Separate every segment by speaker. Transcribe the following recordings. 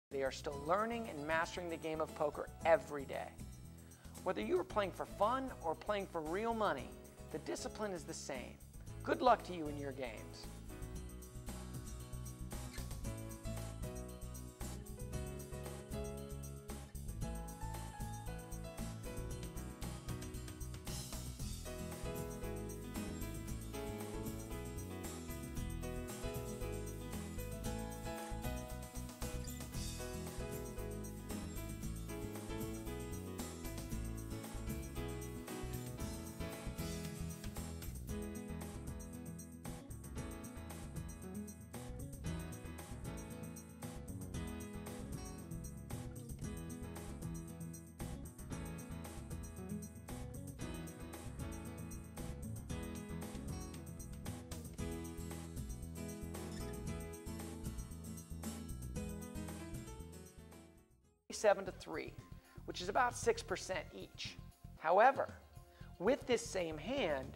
Speaker 1: They are still learning and mastering the game of poker every day. Whether you are playing for fun or playing for real money, the discipline is the same. Good luck to you in your games. To 3, which is about 6% each. However, with this same hand,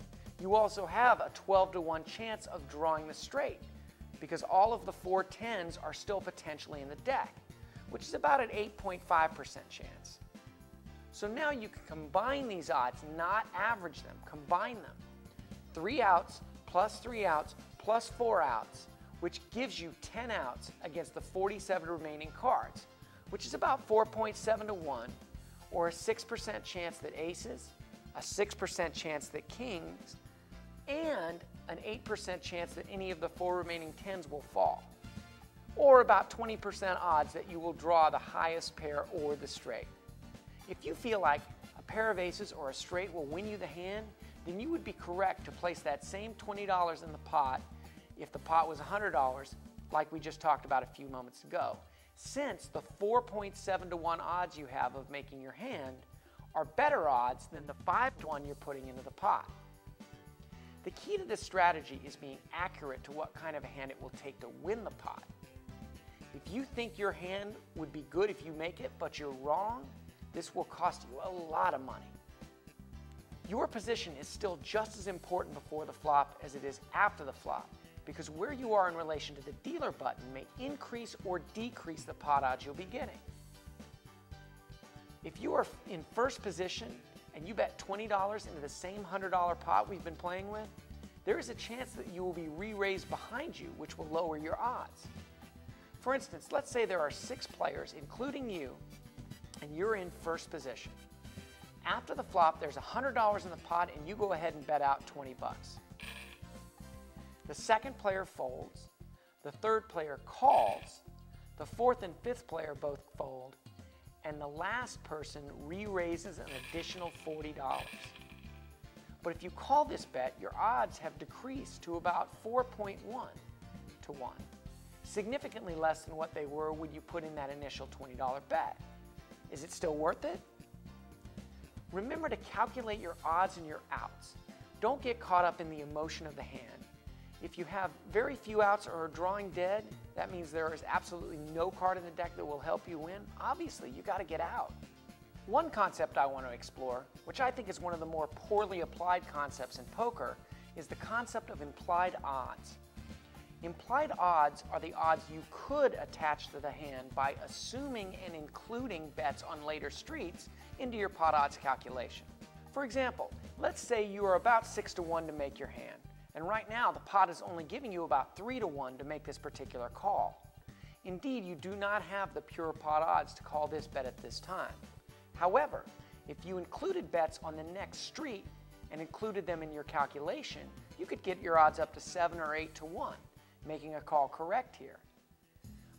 Speaker 1: you also have a 12-to-1 chance of drawing the straight because all of the 4 10s are still potentially in the deck, which is about an 8.5% chance. So now you can combine these odds, not average them, combine them. 3 outs plus 3 outs plus 4 outs, which gives you 10 outs against the 47 remaining cards, which is about 4.7 to 1, or a 6% chance that aces, a 6% chance that kings, and an 8% chance that any of the 4 remaining 10s will fall, or about 20% odds that you will draw the highest pair or the straight. If you feel like a pair of aces or a straight will win you the hand, then you would be correct to place that same $20 in the pot if the pot was $100, like we just talked about a few moments ago, since the 4.7 to 1 odds you have of making your hand are better odds than the 5 to 1 you're putting into the pot. The key to this strategy is being accurate to what kind of a hand it will take to win the pot. If you think your hand would be good if you make it, but you're wrong, this will cost you a lot of money. Your position is still just as important before the flop as it is after the flop, because where you are in relation to the dealer button may increase or decrease the pot odds you'll be getting. If you are in first position and you bet $20 into the same $100 pot we've been playing with, there is a chance that you will be re-raised behind you, which will lower your odds. For instance, let's say there are 6 players, including you, and you're in first position. After the flop, there's $100 in the pot and you go ahead and bet out 20 bucks. The second player folds, the third player calls, the fourth and fifth player both fold, and the last person re-raises an additional $40. But if you call this bet, your odds have decreased to about 4.1 to 1, significantly less than what they were when you put in that initial $20 bet. Is it still worth it? Remember to calculate your odds and your outs. Don't get caught up in the emotion of the hand. If you have very few outs or are drawing dead, that means there is absolutely no card in the deck that will help you win. Obviously, you got to get out. One concept I want to explore, which I think is one of the more poorly applied concepts in poker, is the concept of implied odds. Implied odds are the odds you could attach to the hand by assuming and including bets on later streets into your pot odds calculation. For example, let's say you are about 6 to 1 to make your hand. And right now, the pot is only giving you about 3 to 1 to make this particular call. Indeed, you do not have the pure pot odds to call this bet at this time. However, if you included bets on the next street and included them in your calculation, you could get your odds up to 7 or 8 to 1, making a call correct here.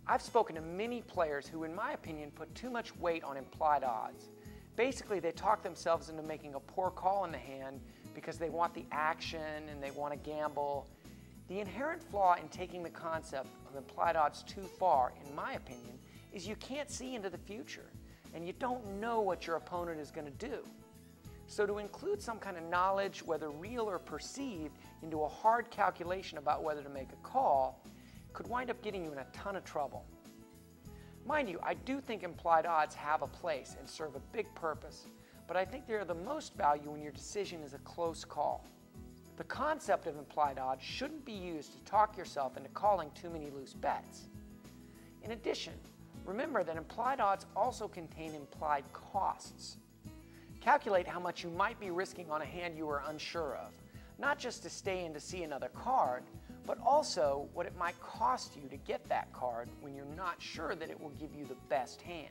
Speaker 1: I've spoken to many players who, in my opinion, put too much weight on implied odds. Basically, they talk themselves into making a poor call in the hand because they want the action and they want to gamble. The inherent flaw in taking the concept of implied odds too far, in my opinion, is you can't see into the future and you don't know what your opponent is going to do. So to include some kind of knowledge, whether real or perceived, into a hard calculation about whether to make a call could wind up getting you in a ton of trouble. Mind you, I do think implied odds have a place and serve a big purpose, but I think they are the most value when your decision is a close call. The concept of implied odds shouldn't be used to talk yourself into calling too many loose bets. In addition, Remember that implied odds also contain implied costs. Calculate how much you might be risking on a hand you are unsure of, not just to stay in to see another card, but also what it might cost you to get that card when you're not sure that it will give you the best hand.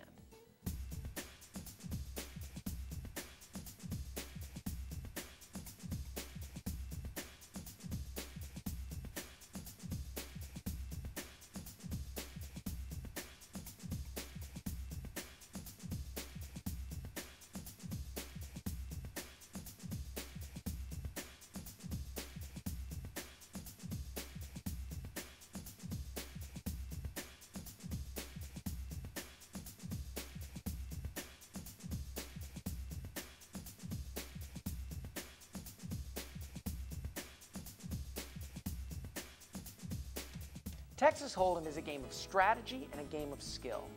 Speaker 1: Texas Hold'em is a game of strategy and a game of skill.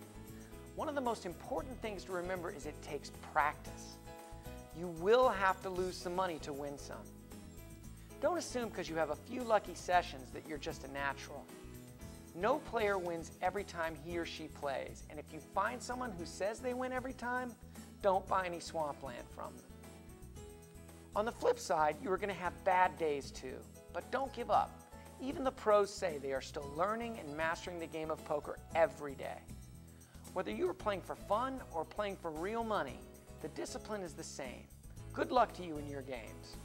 Speaker 1: One of the most important things to remember is it takes practice. You will have to lose some money to win some. Don't assume because you have a few lucky sessions that you're just a natural. No player wins every time he or she plays, and if you find someone who says they win every time, don't buy any swampland from them. On the flip side, you are going to have bad days too, but don't give up. Even the pros say they are still learning and mastering the game of poker every day. Whether you are playing for fun or playing for real money, the discipline is the same. Good luck to you in your games.